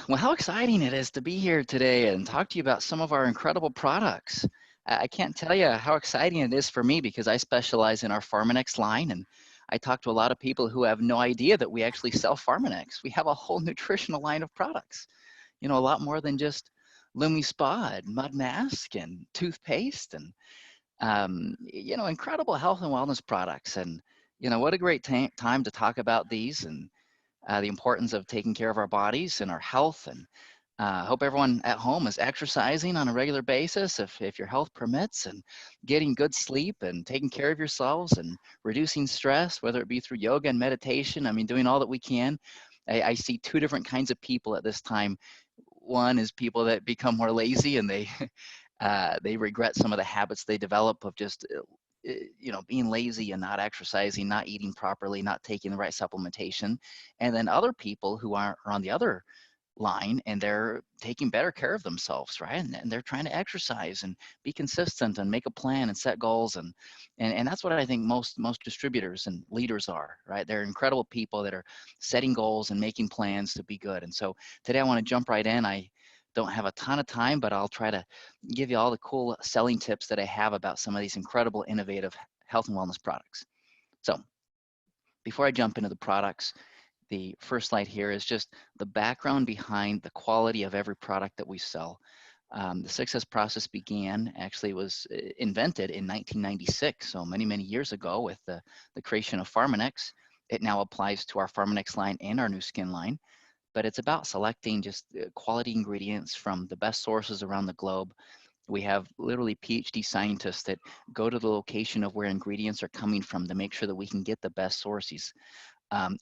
Well, how exciting it is to be here today and talk to you about some of our incredible products. I can't tell you how exciting it is for me because I specialize in our Pharmanex line, and I talk to a lot of people who have no idea that we actually sell Pharmanex. We have a whole nutritional line of products, a lot more than just Lumi Spa and Mud Mask and toothpaste and, incredible health and wellness products. And, what a great time to talk about these and the importance of taking care of our bodies and our health. And hope everyone at home is exercising on a regular basis if your health permits, and getting good sleep and taking care of yourselves and reducing stress, whether it be through yoga and meditation. I mean, doing all that we can. I see two different kinds of people at this time. One is people that become more lazy and they they regret some of the habits they develop of just being lazy and not exercising, not eating properly, not taking the right supplementation. And then other people who are on the other line and they're taking better care of themselves, right? And they're trying to exercise and be consistent and make a plan and set goals. And that's what I think most distributors and leaders are, right? They're incredible people that are setting goals and making plans to be good. And so today I want to jump right in. I don't have a ton of time, but I'll try to give you all the cool selling tips that I have about some of these incredible, innovative health and wellness products. So before I jump into the products, the first slide here is just the background behind the quality of every product that we sell. The success process was invented in 1996, so many years ago, with the creation of Pharmanex. It now applies to our Pharmanex line and our new skin line, but it's about selecting just quality ingredients from the best sources around the globe. We have literally PhD scientists that go to the location of where ingredients are coming from to make sure that we can get the best sources.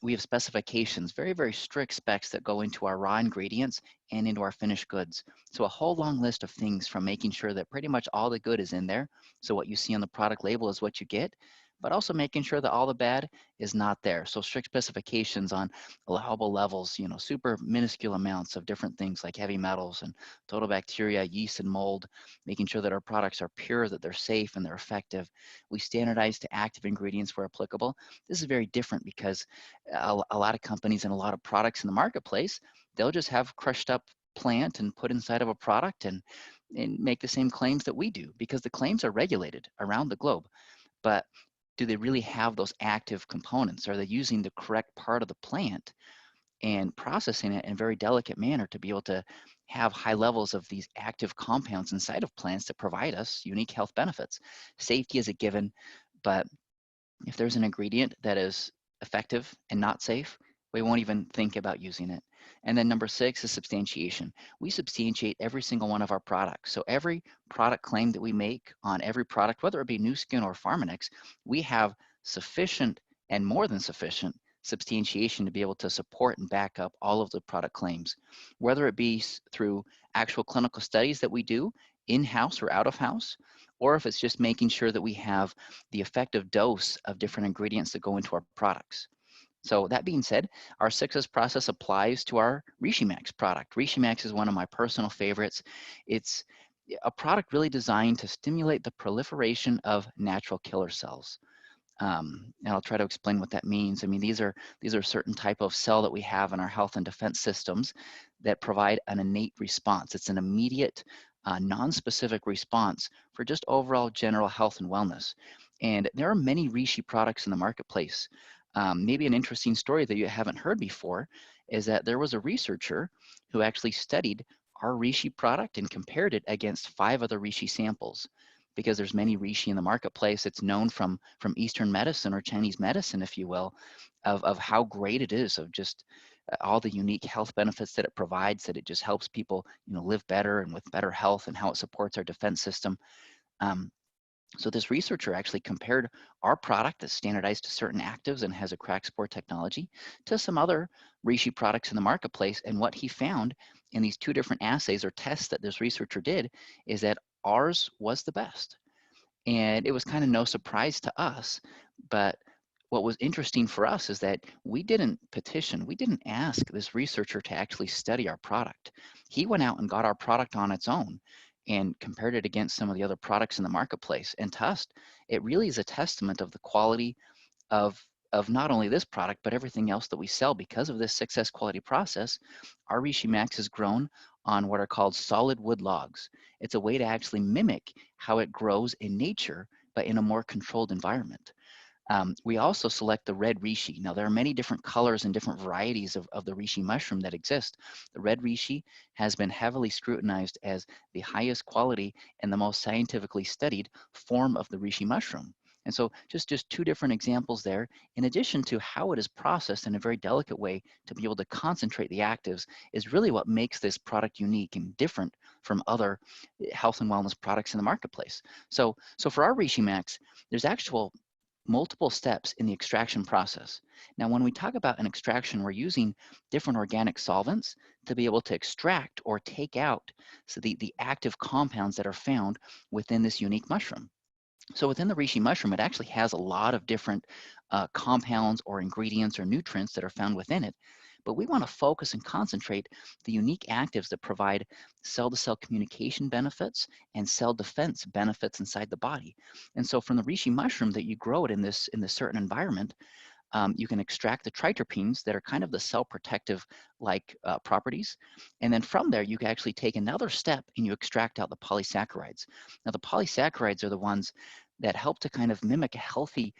We have specifications, very strict specs that go into our raw ingredients and into our finished goods. So a whole long list of things, from making sure that pretty much all the good is in there. So what you see on the product label is what you get, but also making sure that all the bad is not there. So strict specifications on allowable levels, super minuscule amounts of different things like heavy metals and total bacteria, yeast and mold, making sure that our products are pure, that they're safe and they're effective. We standardize to active ingredients where applicable. This is very different because a lot of companies and a lot of products in the marketplace, they'll just have crushed up plant and put inside of a product and make the same claims that we do because the claims are regulated around the globe. But do they really have those active components? Are they using the correct part of the plant and processing it in a very delicate manner to be able to have high levels of these active compounds inside of plants that provide us unique health benefits? Safety is a given, but if there's an ingredient that is effective and not safe, we won't even think about using it. And then number 6 is substantiation. We substantiate every single one of our products. So every product claim that we make on every product, whether it be Nu Skin or Pharmanex, we have sufficient and more than sufficient substantiation to be able to support and back up all of the product claims, whether it be through actual clinical studies that we do in-house or out of house, or if it's just making sure that we have the effective dose of different ingredients that go into our products. So that being said, our success process applies to our Max product. Max is one of my personal favorites. It's a product really designed to stimulate the proliferation of natural killer cells. And I'll try to explain what that means. I mean, these are certain type of cell that we have in our health and defense systems that provide an innate response. It's an immediate, non-specific response for just overall general health and wellness. And there are many Reishi products in the marketplace. Maybe an interesting story that you haven't heard before is that there was a researcher who actually studied our Reishi product and compared it against 5 other Reishi samples, because there's many Reishi in the marketplace. It's known from Eastern medicine or Chinese medicine, if you will, of how great it is, of just all the unique health benefits that it provides, that it just helps people, live better and with better health, and how it supports our defense system. So this researcher actually compared our product that's standardized to certain actives and has a crack spore technology to some other Reishi products in the marketplace. And what he found in these 2 different assays or tests that this researcher did is that ours was the best. And it was kind of no surprise to us, but what was interesting for us is that we didn't petition, we didn't ask this researcher to actually study our product. He went out and got our product on its own and compared it against some of the other products in the marketplace. And to us, it really is a testament of the quality of of not only this product, but everything else that we sell because of this success quality process, our Rishi Max is grown on what are called solid wood logs. It's a way to actually mimic how it grows in nature, but in a more controlled environment. We also select the red reishi. Now, there are many different colors and different varieties of the reishi mushroom that exist. The red reishi has been heavily scrutinized as the highest quality and the most scientifically studied form of the reishi mushroom. And so just two different examples there, in addition to how it is processed in a very delicate way to be able to concentrate the actives, is really what makes this product unique and different from other health and wellness products in the marketplace. So for our Reishi Max, there's actual multiple steps in the extraction process. Now, when we talk about an extraction, we're using different organic solvents to be able to extract or take out the active compounds that are found within this unique mushroom. So within the reishi mushroom, it actually has a lot of different compounds or ingredients or nutrients that are found within it. But we want to focus and concentrate the unique actives that provide cell-to-cell communication benefits and cell defense benefits inside the body. And so from the reishi mushroom that you grow it in this certain environment, you can extract the triterpenes that are kind of the cell protective like properties. And then from there, you can actually take another step and you extract out the polysaccharides. Now, the polysaccharides are the ones that help to kind of mimic a healthy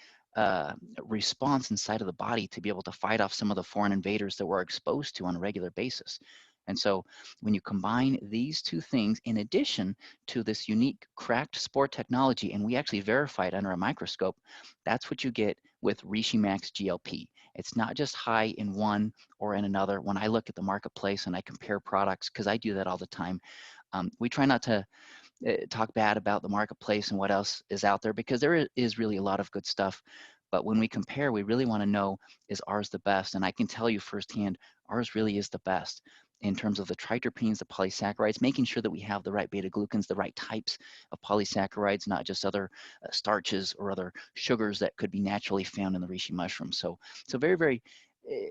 response inside of the body to be able to fight off some of the foreign invaders that we're exposed to on a regular basis. And so when you combine these two things in addition to this unique cracked spore technology, and we actually verify it under a microscope, that's what you get with Reishi Max GLP. It's not just high in one or in another. When I look at the marketplace and I compare products, because I do that all the time, we try not to talk bad about the marketplace and what else is out there, because there is really a lot of good stuff. But when we compare, we really want to know, is ours the best? And I can tell you firsthand, ours really is the best in terms of the triterpenes, the polysaccharides, making sure that we have the right beta glucans, the right types of polysaccharides, not just other starches or other sugars that could be naturally found in the reishi mushroom. So very, very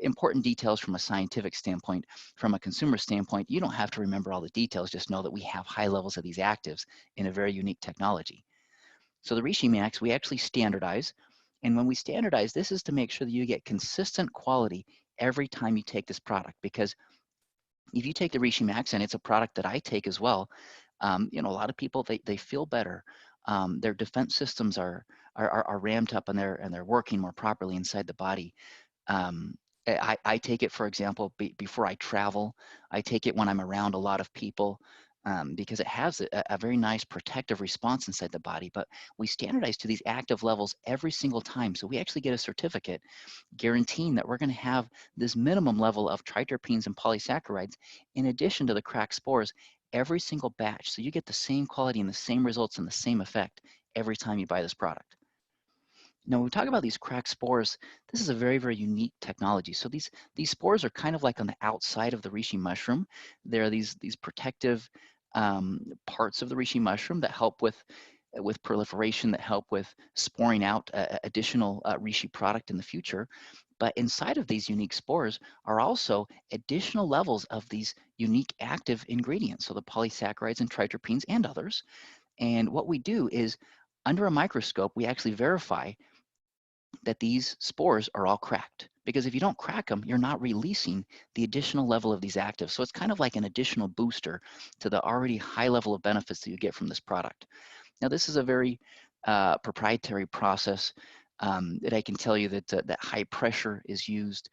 important details from a scientific standpoint. From a consumer standpoint, you don't have to remember all the details, just know that we have high levels of these actives in a very unique technology. So the Reishi Max, we actually standardize. And when we standardize, this is to make sure that you get consistent quality every time you take this product. Because if you take the Reishi Max, and it's a product that I take as well, a lot of people, they feel better. Their defense systems are ramped up and they're working more properly inside the body. Um, I take it, for example, before I travel. I take it when I'm around a lot of people because it has a very nice protective response inside the body. But we standardize to these active levels every single time. So we actually get a certificate guaranteeing that we're going to have this minimum level of triterpenes and polysaccharides in addition to the cracked spores every single batch. So you get the same quality and the same results and the same effect every time you buy this product. Now, when we talk about these cracked spores, this is a very, very unique technology. So these spores are kind of like on the outside of the reishi mushroom. There are these protective parts of the reishi mushroom that help with proliferation, that help with sporing out additional reishi product in the future. But inside of these unique spores are also additional levels of these unique active ingredients, so the polysaccharides and triterpenes and others. And what we do is, under a microscope, we actually verify that these spores are all cracked. Because if you don't crack them, you're not releasing the additional level of these actives. So it's kind of like an additional booster to the already high level of benefits that you get from this product. Now, this is a very proprietary process that I can tell you that high pressure is used,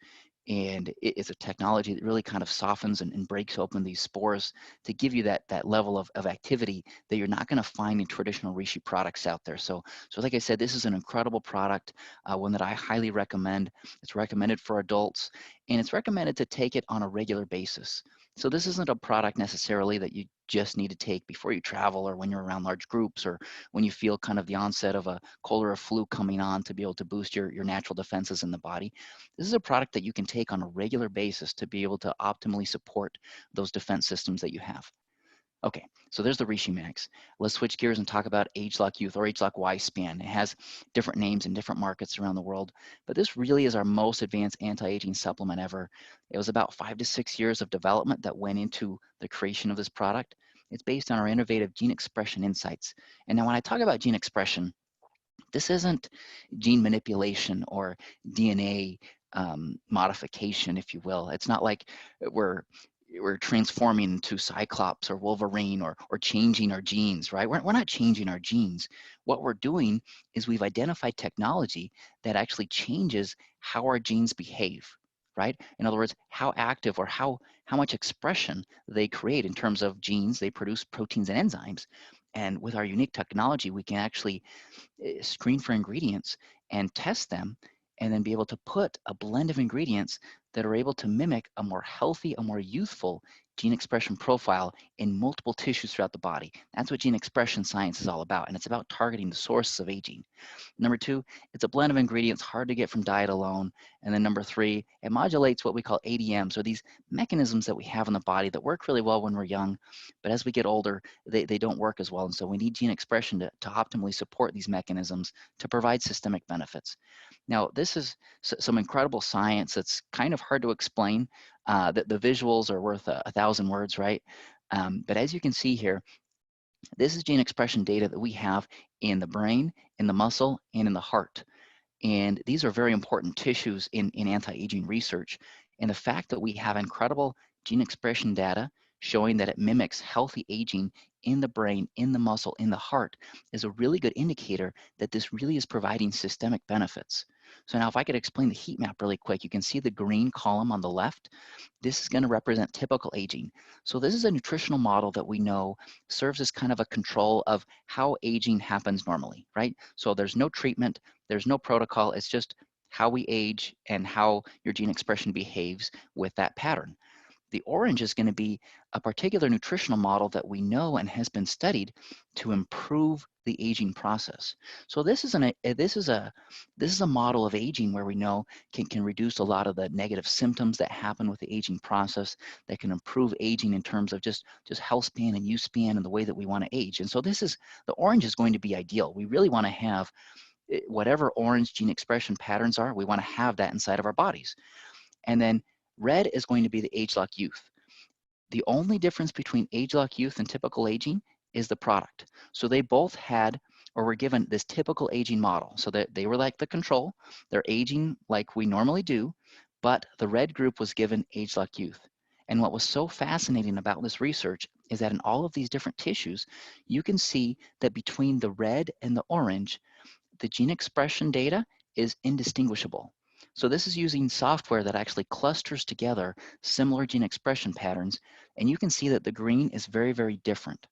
and it is a technology that really kind of softens and breaks open these spores to give you that level of activity that you're not going to find in traditional reishi products out there. So like I said, this is an incredible product, one that I highly recommend. It's recommended for adults, and it's recommended to take it on a regular basis. So this isn't a product necessarily that you just need to take before you travel, or when you're around large groups, or when you feel kind of the onset of a cold or a flu coming on to be able to boost your natural defenses in the body. This is a product that you can take on a regular basis to be able to optimally support those defense systems that you have. Okay, so there's the Reishi Max. Let's switch gears and talk about ageLOC Youth, or ageLOC Y-Span. It has different names in different markets around the world, but this really is our most advanced anti-aging supplement ever. It was about 5 to 6 years of development that went into the creation of this product. It's based on our innovative gene expression insights. And now when I talk about gene expression, This isn't gene manipulation or DNA modification, if you will. It's not like we're we're transforming into Cyclops or Wolverine or changing our genes, right? We're not changing our genes. What we're doing is we've identified technology that actually changes how our genes behave, right? In other words, how active or how much expression they create in terms of genes. They produce proteins and enzymes. And with our unique technology, we can actually screen for ingredients and test them, and then be able to put a blend of ingredients that are able to mimic a more healthy, a more youthful gene expression profile in multiple tissues throughout the body. That's what gene expression science is all about, and it's about targeting the sources of aging. Number two, it's a blend of ingredients hard to get from diet alone. And then number three, it modulates what we call ADMs, or these mechanisms that we have in the body that work really well when we're young, but as we get older, they don't work as well. And so we need gene expression to optimally support these mechanisms to provide systemic benefits. Now, this is some incredible science that's kind of hard to explain. The visuals are worth a thousand words, right? But as you can see here, this is gene expression data that we have in the brain, in the muscle, and in the heart. And these are very important tissues in anti-aging research. And the fact that we have incredible gene expression data showing that it mimics healthy aging in the brain, in the muscle, in the heart is a really good indicator that this really is providing systemic benefits. So now if I could explain the heat map really quick, you can see the green column on the left. This is going to represent typical aging. So this is a nutritional model that we know serves as kind of a control of how aging happens normally, right? So there's no treatment, there's no protocol, it's just how we age and how your gene expression behaves with that pattern. The orange is going to be a particular nutritional model that we know and has been studied to improve the aging process. So this is a model of aging where we know can reduce a lot of the negative symptoms that happen with the aging process, that can improve aging in terms of just health span and use span and the way that we want to age. And so the orange is going to be ideal. We really want to have whatever orange gene expression patterns are, we want to have that inside of our bodies. And then red is going to be the age-lock youth. The only difference between age-lock youth and typical aging is the product. So they both had or were given this typical aging model. So that they were like the control. They're aging like we normally do, but the red group was given age-lock youth. And what was so fascinating about this research is that in all of these different tissues, you can see that between the red and the orange, the gene expression data is indistinguishable. So this is using software that actually clusters together similar gene expression patterns, and you can see that the green is very, very different,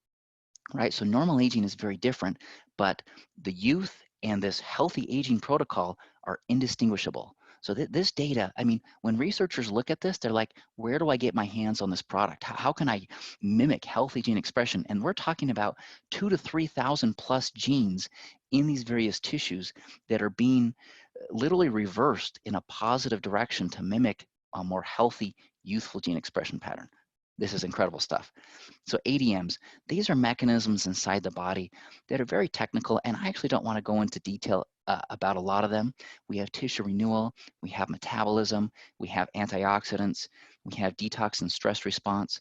right? So normal aging is very different, but the youth and this healthy aging protocol are indistinguishable. So this data, I mean, when researchers look at this, they're like, where do I get my hands on this product? How can I mimic healthy gene expression? And we're talking about 2,000 to 3,000 plus genes in these various tissues that are being literally reversed in a positive direction to mimic a more healthy, youthful gene expression pattern. This is incredible stuff. So ADMs, these are mechanisms inside the body that are very technical, and I actually don't want to go into detail about a lot of them. We have tissue renewal, we have metabolism, we have antioxidants, we have detox and stress response.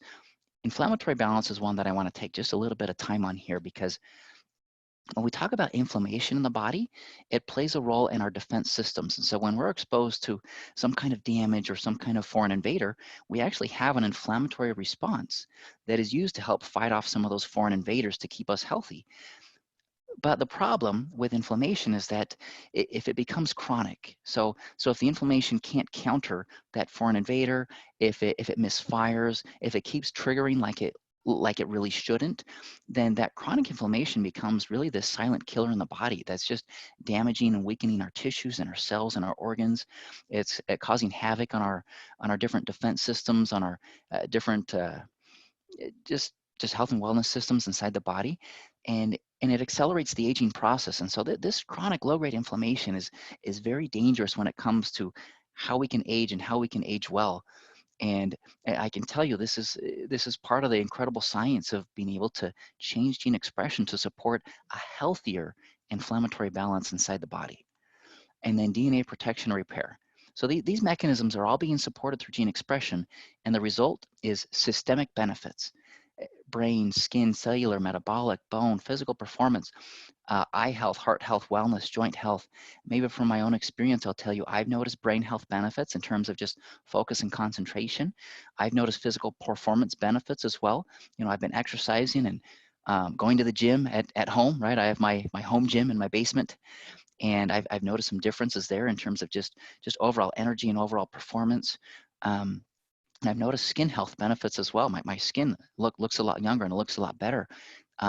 Inflammatory balance is one that I want to take just a little bit of time on here, because when we talk about inflammation in the body, it plays a role in our defense systems. And so when we're exposed to some kind of damage or some kind of foreign invader, we actually have an inflammatory response that is used to help fight off some of those foreign invaders to keep us healthy. But the problem with inflammation is that if it becomes chronic, so if the inflammation can't counter that foreign invader, if it misfires, if it keeps triggering like it really shouldn't, then that chronic inflammation becomes really this silent killer in the body that's just damaging and weakening our tissues and our cells and our organs. It's causing havoc on our different defense systems, on our different just health and wellness systems inside the body, and it accelerates the aging process. And so this chronic low-grade inflammation is very dangerous when it comes to how we can age and how we can age well. And I can tell you, this is part of the incredible science of being able to change gene expression to support a healthier inflammatory balance inside the body. And then DNA protection and repair. So these mechanisms are all being supported through gene expression, and the result is systemic benefits. brain, skin, cellular, metabolic, bone, physical performance, eye health, heart health, wellness, joint health. Maybe from my own experience, I'll tell you, I've noticed brain health benefits in terms of just focus and concentration. I've noticed physical performance benefits as well. You know, I've been exercising and going to the gym at home, right? I have my home gym in my basement, and I've noticed some differences there in terms of just overall energy and overall performance. Um, and I've noticed skin health benefits as well. My skin looks a lot younger and it looks a lot better.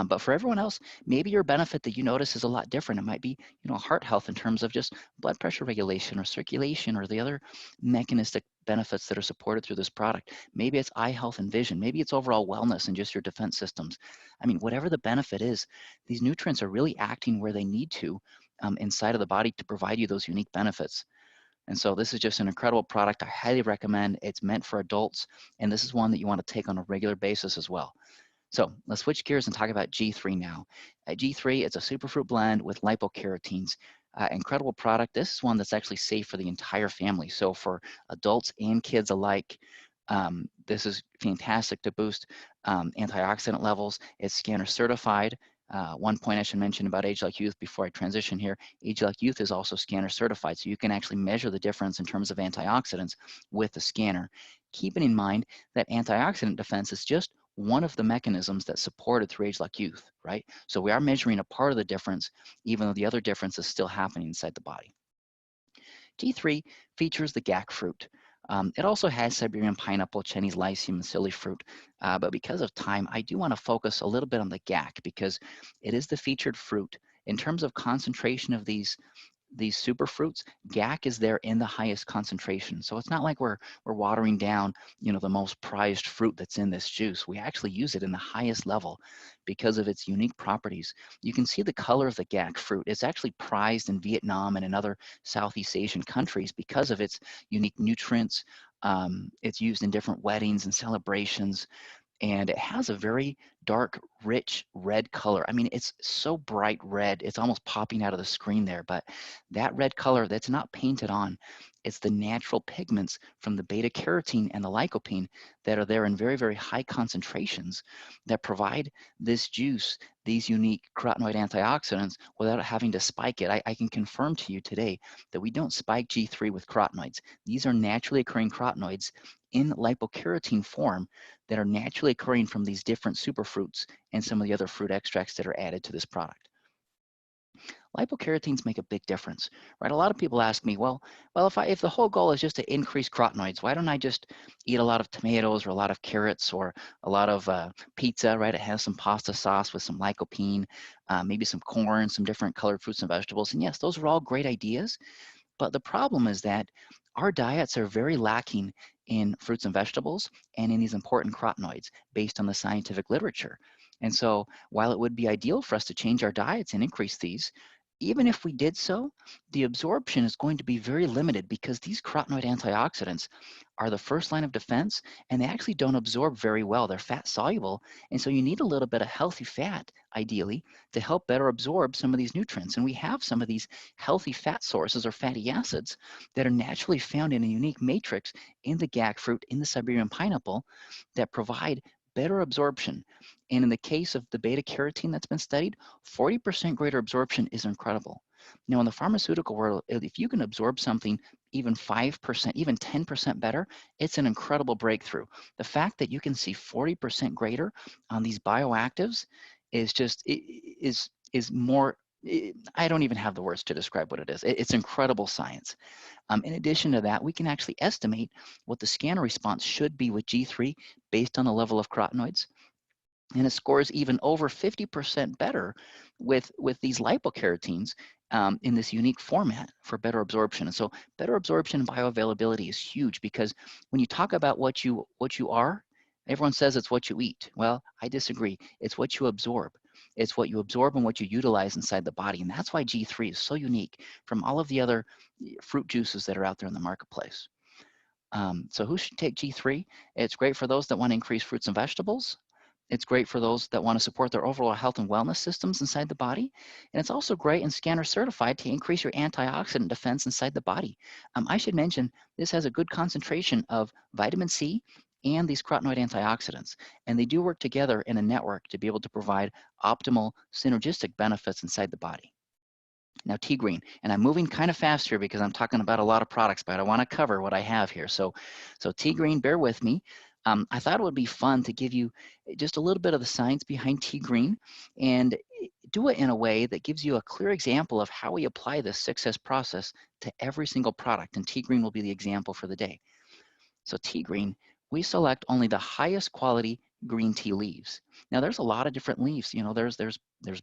But for everyone else, maybe your benefit that you notice is a lot different. It might be, you know, heart health in terms of just blood pressure regulation or circulation or the other mechanistic benefits that are supported through this product. Maybe it's eye health and vision. Maybe it's overall wellness and just your defense systems. I mean, whatever the benefit is, these nutrients are really acting where they need to inside of the body to provide you those unique benefits. And so this is just an incredible product. I highly recommend. It's meant for adults, and this is one that you want to take on a regular basis as well. So let's switch gears and talk about G3 now. G3, it's a superfruit blend with lipocarotenes. Incredible product. This is one that's actually safe for the entire family. So for adults and kids alike, this is fantastic to boost antioxidant levels. It's scanner certified. One point I should mention about Age Like Youth before I transition here, Age Like Youth is also scanner certified, so you can actually measure the difference in terms of antioxidants with the scanner. Keeping in mind that antioxidant defense is just one of the mechanisms that's supported through Age Like Youth, right? So we are measuring a part of the difference, even though the other difference is still happening inside the body. G3 features the GAC fruit. It also has Siberian pineapple, Chinese lycium, and silly fruit. But because of time, I do want to focus a little bit on the GAC because it is the featured fruit. In terms of concentration of these superfruits, GAC is there in the highest concentration. So it's not like we're watering down, you know, the most prized fruit that's in this juice. We actually use it in the highest level because of its unique properties. You can see the color of the GAC fruit. It's actually prized in Vietnam and in other Southeast Asian countries because of its unique nutrients. It's used in different weddings and celebrations, and it has a very dark, rich red color. I mean, it's so bright red, it's almost popping out of the screen there, but that red color, that's not painted on. It's the natural pigments from the beta carotene and the lycopene that are there in very, very high concentrations that provide this juice these unique carotenoid antioxidants without having to spike it. I can confirm to you today that we don't spike G3 with carotenoids. These are naturally occurring carotenoids in lipocarotene form that are naturally occurring from these different superfruits and some of the other fruit extracts that are added to this product. Lipocarotenes make a big difference, right? A lot of people ask me, well, if the whole goal is just to increase carotenoids, why don't I just eat a lot of tomatoes or a lot of carrots or a lot of pizza, right? It has some pasta sauce with some lycopene, maybe some corn, some different colored fruits and vegetables. And yes, those are all great ideas. But the problem is that our diets are very lacking in fruits and vegetables and in these important carotenoids based on the scientific literature. And so while it would be ideal for us to change our diets and increase these, even if we did so, the absorption is going to be very limited because these carotenoid antioxidants are the first line of defense, and they actually don't absorb very well. They're fat soluble, and so you need a little bit of healthy fat, ideally, to help better absorb some of these nutrients. And we have some of these healthy fat sources or fatty acids that are naturally found in a unique matrix in the GAC fruit, in the Siberian pineapple, that provide better absorption. And in the case of the beta carotene that's been studied, 40% greater absorption is incredible. Now, in the pharmaceutical world, if you can absorb something even 5%, even 10% better, it's an incredible breakthrough. The fact that you can see 40% greater on these bioactives is just, is more, I don't even have the words to describe what it is. It's incredible science. In addition to that, we can actually estimate what the scanner response should be with G3 based on the level of carotenoids. And it scores even over 50% better with these lipocarotenes in this unique format for better absorption. And so better absorption and bioavailability is huge because when you talk about what you are, everyone says it's what you eat. Well, I disagree. It's what you absorb. It's what you absorb and what you utilize inside the body. And that's why G3 is so unique from all of the other fruit juices that are out there in the marketplace. So who should take G3? It's great for those that want to increase fruits and vegetables. It's great for those that want to support their overall health and wellness systems inside the body. And it's also great and scanner certified to increase your antioxidant defense inside the body. I should mention this has a good concentration of vitamin C and these carotenoid antioxidants. And they do work together in a network to be able to provide optimal synergistic benefits inside the body. Now, tea green, and I'm moving kind of fast here because I'm talking about a lot of products, but I want to cover what I have here. So tea green, bear with me. I thought it would be fun to give you just a little bit of the science behind tea green and do it in a way that gives you a clear example of how we apply this 6S process to every single product. And tea green will be the example for the day. So tea green, we select only the highest quality green tea leaves. Now there's a lot of different leaves. You know, there's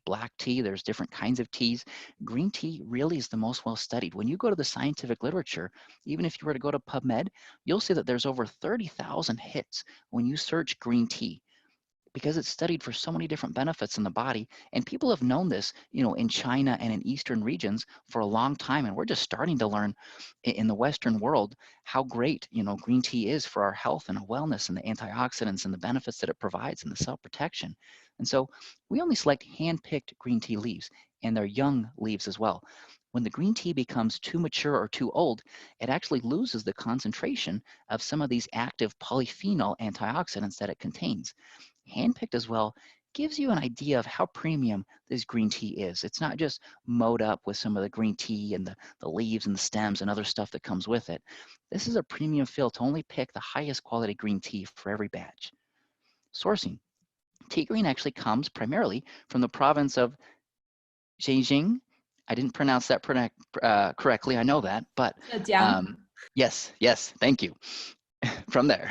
black tea, there's different kinds of teas. Green tea really is the most well studied. When you go to the scientific literature, even if you were to go to PubMed, you'll see that there's over 30,000 hits when you search green tea, because it's studied for so many different benefits in the body. And people have known this, you know, in China and in Eastern regions for a long time. And we're just starting to learn in the Western world how great, you know, green tea is for our health and our wellness and the antioxidants and the benefits that it provides and the cell protection. And so we only select hand-picked green tea leaves, and they're young leaves as well. When the green tea becomes too mature or too old, it actually loses the concentration of some of these active polyphenol antioxidants that it contains. Handpicked as well gives you an idea of how premium this green tea is. It's not just mowed up with some of the green tea and the leaves and the stems and other stuff that comes with it. This is a premium feel to only pick the highest quality green tea for every batch. Sourcing. Tea green actually comes primarily from the province of Zhejiang. I didn't pronounce that correctly, I know that, but yes, thank you. From there.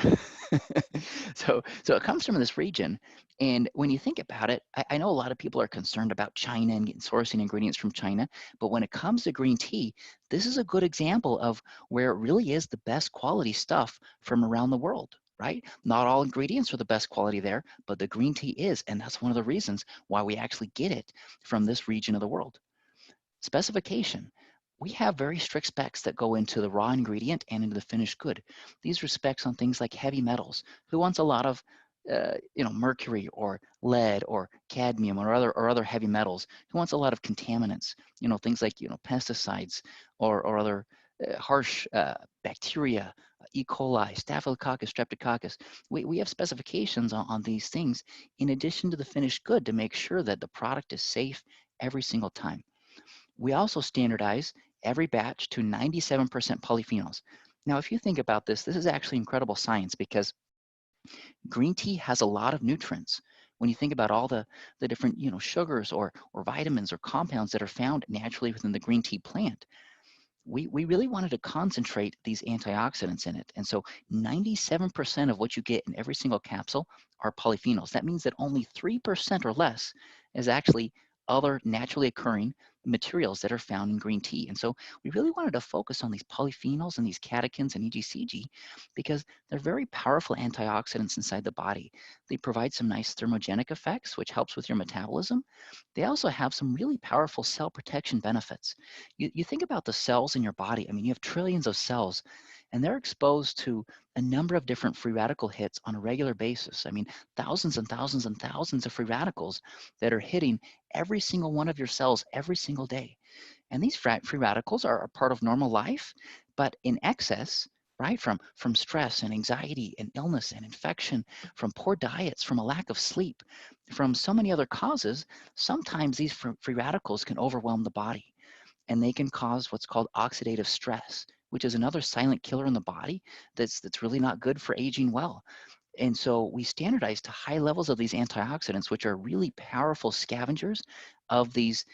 So it comes from this region. And when you think about it, I know a lot of people are concerned about China and sourcing ingredients from China, but when it comes to green tea, this is a good example of where it really is the best quality stuff from around the world, right? Not all ingredients are the best quality there, but the green tea is, and that's one of the reasons why we actually get it from this region of the world. Specification. We have very strict specs that go into the raw ingredient and into the finished good. These are specs on things like heavy metals. Who wants a lot of mercury or lead or cadmium or other heavy metals? Who wants a lot of contaminants? Things like pesticides or other harsh bacteria, E. coli, Staphylococcus, Streptococcus. We have specifications on these things in addition to the finished good to make sure that the product is safe every single time. We also standardize every batch to 97% polyphenols. Now, if you think about this, this is actually incredible science because green tea has a lot of nutrients. When you think about all the different sugars or vitamins or compounds that are found naturally within the green tea plant, we really wanted to concentrate these antioxidants in it. And so 97% of what you get in every single capsule are polyphenols. That means that only 3% or less is actually other naturally occurring materials that are found in green tea. And so we really wanted to focus on these polyphenols and these catechins and EGCG because they're very powerful antioxidants inside the body. They provide some nice thermogenic effects, which helps with your metabolism. They also have some really powerful cell protection benefits. You think about the cells in your body. I mean, you have trillions of cells, and they're exposed to a number of different free radical hits on a regular basis. I mean, thousands and thousands and thousands of free radicals that are hitting every single one of your cells every single day. And these free radicals are a part of normal life, but in excess, right, from stress and anxiety and illness and infection, from poor diets, from a lack of sleep, from so many other causes, sometimes these free radicals can overwhelm the body, and they can cause what's called oxidative stress, which is another silent killer in the body that's really not good for aging well. And so we standardize to high levels of these antioxidants, which are really powerful scavengers of these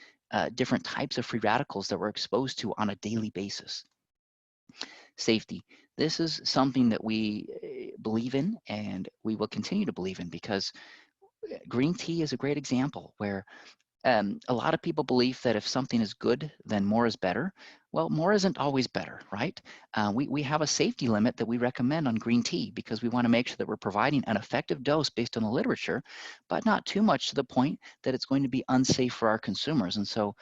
different types of free radicals that we're exposed to on a daily basis. Safety. This is something that we believe in and we will continue to believe in because green tea is a great example where a lot of people believe that if something is good, then more is better. Well, more isn't always better, right? We have a safety limit that we recommend on green tea because we want to make sure that we're providing an effective dose based on the literature, but not too much to the point that it's going to be unsafe for our consumers. And so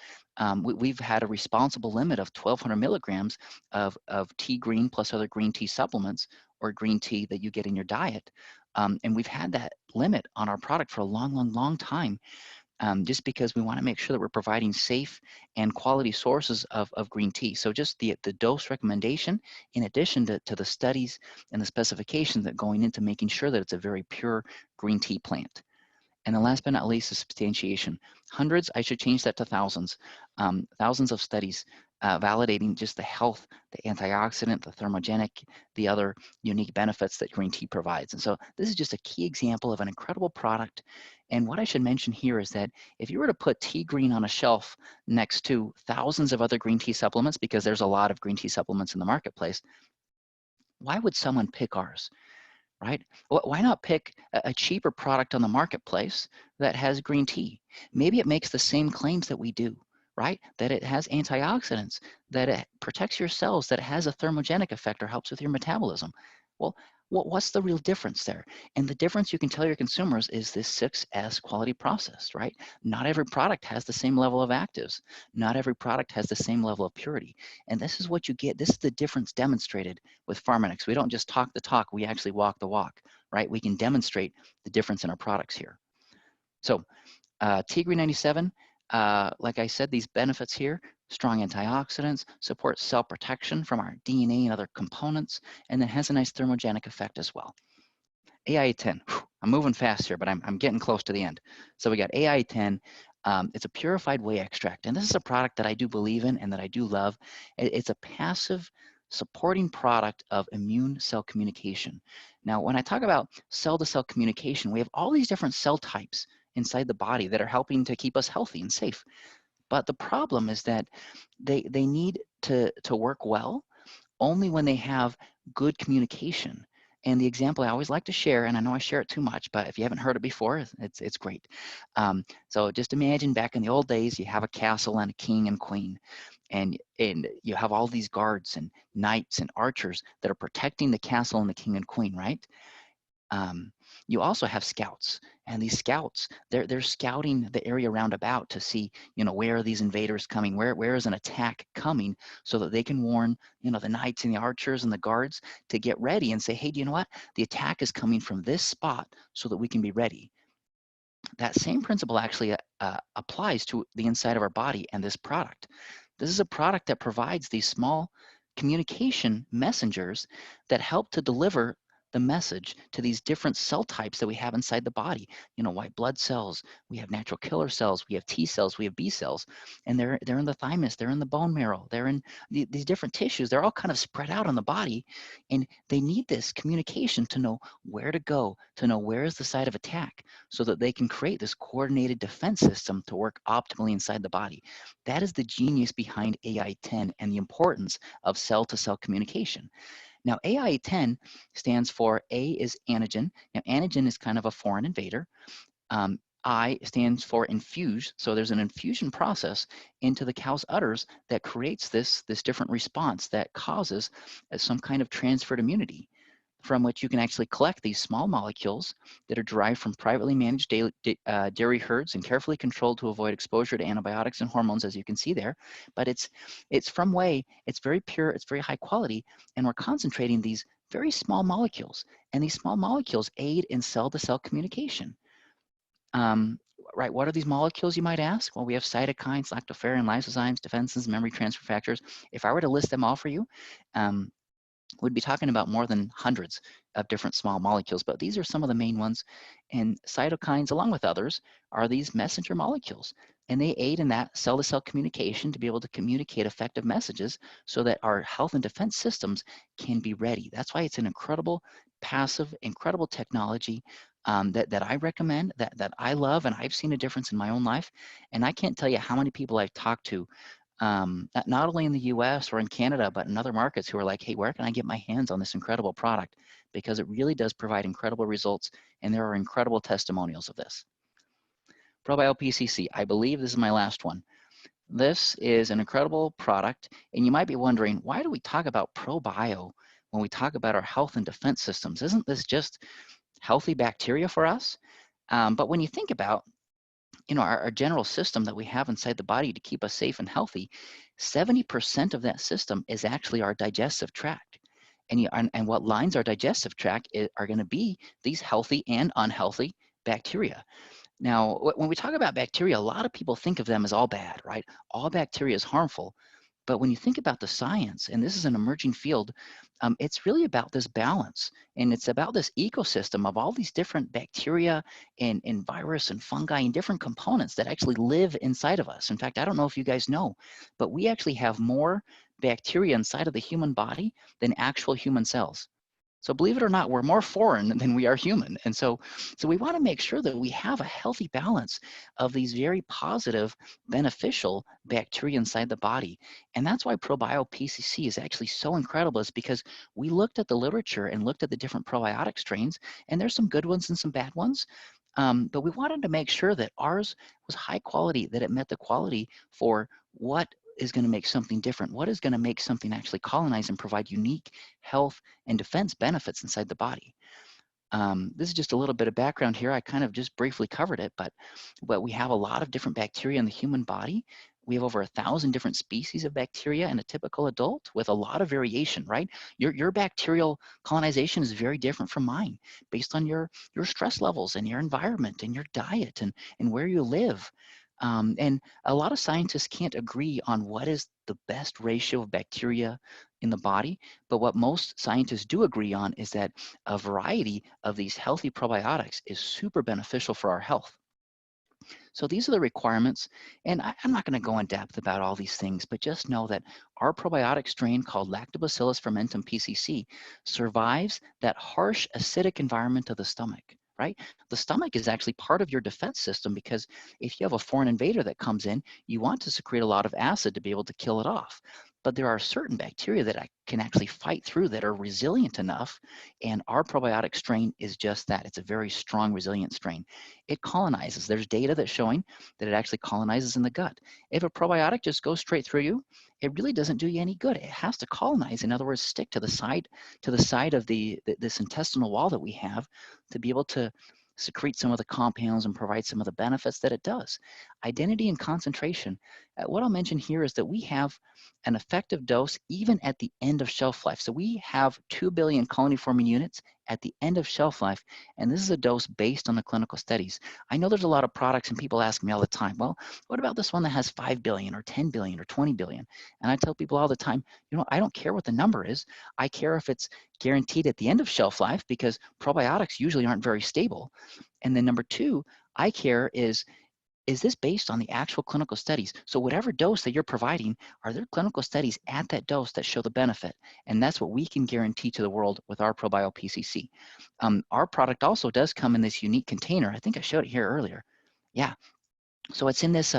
we've had a responsible limit of 1,200 milligrams of tea green plus other green tea supplements or green tea that you get in your diet. And we've had that limit on our product for a long, long, long time. just because we want to make sure that we're providing safe and quality sources of green tea. So just the dose recommendation, in addition to the studies and the specifications that going into making sure that it's a very pure green tea plant. And then last but not least is substantiation. Hundreds, I should change that to thousands. Thousands of studies validating just the health, the antioxidant, the thermogenic, the other unique benefits that green tea provides. And so this is just a key example of an incredible product. And what I should mention here is that if you were to put tea green on a shelf next to thousands of other green tea supplements, because there's a lot of green tea supplements in the marketplace, why would someone pick ours? Right? Why not pick a cheaper product on the marketplace that has green tea? Maybe it makes the same claims that we do, right? That it has antioxidants, that it protects your cells, that it has a thermogenic effect or helps with your metabolism. Well, what's the real difference there? And the difference you can tell your consumers is this 6S quality process, right? Not every product has the same level of actives. Not every product has the same level of purity. And this is what you get. This is the difference demonstrated with Pharmanex. We don't just talk the talk, we actually walk the walk, right? We can demonstrate the difference in our products here. So Tea Green 97, like I said, these benefits here: strong antioxidants, support cell protection from our DNA and other components, and then has a nice thermogenic effect as well. AI10, I'm moving fast here, but I'm getting close to the end. So we got AI10. It's a purified whey extract, and this is a product that I do believe in and that I do love. It's a passive supporting product of immune cell communication. Now, when I talk about cell-to-cell communication, we have all these different cell types inside the body that are helping to keep us healthy and safe. But the problem is that they need to work well only when they have good communication. And the example I always like to share, and I know I share it too much, but if you haven't heard it before, it's great. So just imagine back in the old days, you have a castle and a king and queen, and you have all these guards and knights and archers that are protecting the castle and the king and queen, right? You also have scouts, and these scouts, they're scouting the area round about to see, where are these invaders coming, where is an attack coming, so that they can warn, the knights and the archers and the guards to get ready and say, hey, do you know what? The attack is coming from this spot so that we can be ready. That same principle actually applies to the inside of our body and this product. This is a product that provides these small communication messengers that help to deliver the message to these different cell types that we have inside the body. White blood cells, we have natural killer cells, we have T cells, we have B cells, and they're in the thymus, they're in the bone marrow, they're in these different tissues. They're all kind of spread out on the body, and they need this communication to know where to go, to know where is the site of attack, so that they can create this coordinated defense system to work optimally inside the body. That is the genius behind AI10 and the importance of cell-to-cell communication. Now, AI10 stands for A is antigen. Now, antigen is kind of a foreign invader. I stands for infuse. So there's an infusion process into the cow's udders that creates this different response that causes some kind of transferred immunity, from which you can actually collect these small molecules that are derived from privately managed dairy herds and carefully controlled to avoid exposure to antibiotics and hormones, as you can see there. But it's from whey, it's very pure, it's very high quality, and we're concentrating these very small molecules. And these small molecules aid in cell-to-cell communication. Right, what are these molecules, you might ask? Well, we have cytokines, lactoferrin, lysozymes, defenses, memory transfer factors. If I were to list them all for you, we'd be talking about more than hundreds of different small molecules, but these are some of the main ones. And cytokines, along with others, are these messenger molecules, and they aid in that cell-to-cell communication to be able to communicate effective messages so that our health and defense systems can be ready. That's why it's an incredible, passive, incredible technology that I recommend, that I love, and I've seen a difference in my own life. And I can't tell you how many people I've talked to, not only in the US or in Canada, but in other markets, who are like, hey, where can I get my hands on this incredible product? Because it really does provide incredible results, and there are incredible testimonials of this. ProBio PCC, I believe this is my last one. This is an incredible product, and you might be wondering, why do we talk about ProBio when we talk about our health and defense systems? Isn't this just healthy bacteria for us? But when you think about our general system that we have inside the body to keep us safe and healthy, 70% of that system is actually our digestive tract. And what lines our digestive tract are going to be these healthy and unhealthy bacteria. Now, when we talk about bacteria, a lot of people think of them as all bad, right? All bacteria is harmful. But when you think about the science, and this is an emerging field, it's really about this balance. And it's about this ecosystem of all these different bacteria and virus and fungi and different components that actually live inside of us. In fact, I don't know if you guys know, but we actually have more bacteria inside of the human body than actual human cells. So believe it or not, we're more foreign than we are human. And so we want to make sure that we have a healthy balance of these very positive, beneficial bacteria inside the body. And that's why probio PCC is actually so incredible, is because we looked at the literature and looked at the different probiotic strains, and there's some good ones and some bad ones. But we wanted to make sure that ours was high quality, that it met the quality for what is going to make something different, what is going to make something actually colonize and provide unique health and defense benefits inside the body. This is just a little bit of background here. I kind of just briefly covered it, but we have a lot of different bacteria in the human body. We have over 1,000 different species of bacteria in a typical adult with a lot of variation, right? Your bacterial colonization is very different from mine based on your stress levels and your environment and your diet and where you live. And a lot of scientists can't agree on what is the best ratio of bacteria in the body, but what most scientists do agree on is that a variety of these healthy probiotics is super beneficial for our health. So these are the requirements, and I'm not going to go in depth about all these things, but just know that our probiotic strain called Lactobacillus fermentum PCC survives that harsh acidic environment of the stomach, right? The stomach is actually part of your defense system because if you have a foreign invader that comes in, you want to secrete a lot of acid to be able to kill it off. But there are certain bacteria that can actually fight through that are resilient enough, and our probiotic strain is just that. It's a very strong, resilient strain. It colonizes. There's data that's showing that it actually colonizes in the gut. If a probiotic just goes straight through you, it really doesn't do you any good. It has to colonize. In other words, stick to the side of this intestinal wall that we have to be able to secrete some of the compounds and provide some of the benefits that it does. Identity and concentration. What I'll mention here is that we have an effective dose even at the end of shelf life. So we have 2 billion colony forming units at the end of shelf life, and this is a dose based on the clinical studies. I know there's a lot of products and people ask me all the time, well, what about this one that has 5 billion or 10 billion or 20 billion? And I tell people all the time, I don't care what the number is. I care if it's guaranteed at the end of shelf life because probiotics usually aren't very stable. And then number two, I care is this based on the actual clinical studies? So whatever dose that you're providing, are there clinical studies at that dose that show the benefit? And that's what we can guarantee to the world with our ProBio PCC. Our product also does come in this unique container. I think I showed it here earlier. Yeah, so it's in this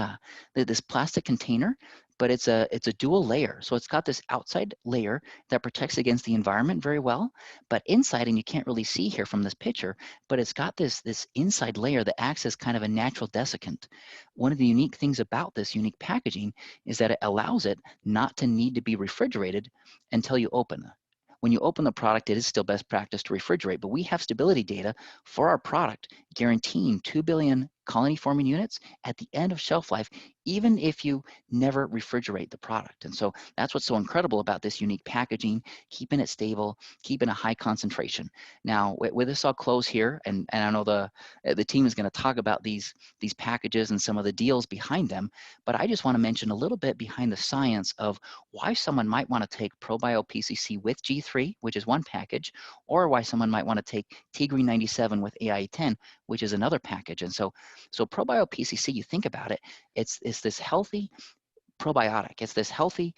plastic container, but it's a dual layer. So it's got this outside layer that protects against the environment very well, but inside, and you can't really see here from this picture, but it's got this inside layer that acts as kind of a natural desiccant. One of the unique things about this unique packaging is that it allows it not to need to be refrigerated until you open it. When you open the product, it is still best practice to refrigerate, but we have stability data for our product guaranteeing 2 billion colony forming units at the end of shelf life, even if you never refrigerate the product. And so that's what's so incredible about this unique packaging, keeping it stable, keeping a high concentration. Now, with this, I'll close here, and I know the team is going to talk about these packages and some of the deals behind them, but I just want to mention a little bit behind the science of why someone might want to take ProBio PCC with G3, which is one package, or why someone might want to take T-Green 97 with AI10, which is another package. And so ProBio PCC, you think about it, it's this healthy probiotic. It's this healthy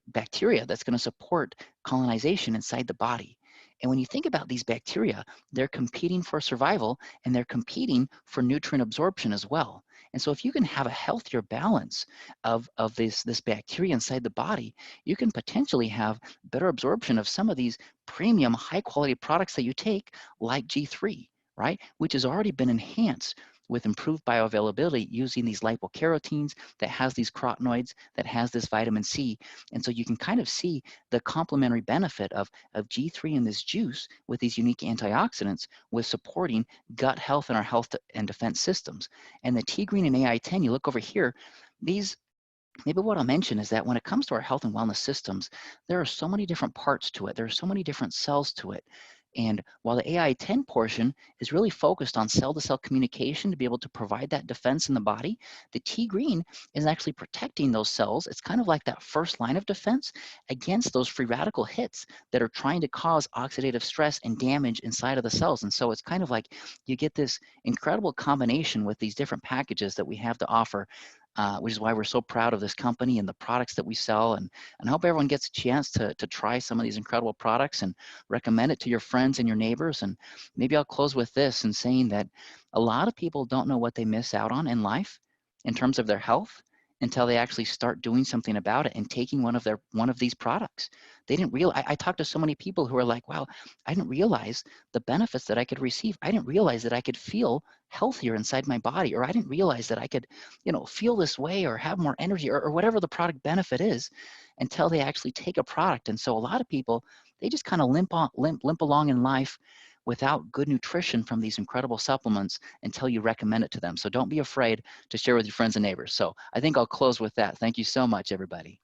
bacteria that's going to support colonization inside the body. And when you think about these bacteria, they're competing for survival and they're competing for nutrient absorption as well. And so if you can have a healthier balance of this bacteria inside the body, you can potentially have better absorption of some of these premium high quality products that you take like G3, right? Which has already been enhanced with improved bioavailability using these lipocarotenes that has these carotenoids, that has this vitamin C. And so you can kind of see the complementary benefit of G3 in this juice with these unique antioxidants with supporting gut health and our health and defense systems. And the T-Green and AI10, you look over here, these maybe what I'll mention is that when it comes to our health and wellness systems, there are so many different parts to it. There are so many different cells to it. And while the AI-10 portion is really focused on cell-to-cell communication to be able to provide that defense in the body, the T-green is actually protecting those cells. It's kind of like that first line of defense against those free radical hits that are trying to cause oxidative stress and damage inside of the cells. And so it's kind of like you get this incredible combination with these different packages that we have to offer, which is why we're so proud of this company and the products that we sell. And I hope everyone gets a chance to try some of these incredible products and recommend it to your friends and your neighbors. And maybe I'll close with this in saying that a lot of people don't know what they miss out on in life in terms of their health until they actually start doing something about it and taking one of these products. They didn't realize. I talked to so many people who are like, wow, I didn't realize the benefits that I could receive. I didn't realize that I could feel healthier inside my body, or I didn't realize that I could, feel this way or have more energy, or whatever the product benefit is, until they actually take a product. And so a lot of people, they just kind of limp along in life without good nutrition from these incredible supplements until you recommend it to them. So don't be afraid to share with your friends and neighbors. So I think I'll close with that. Thank you so much, everybody.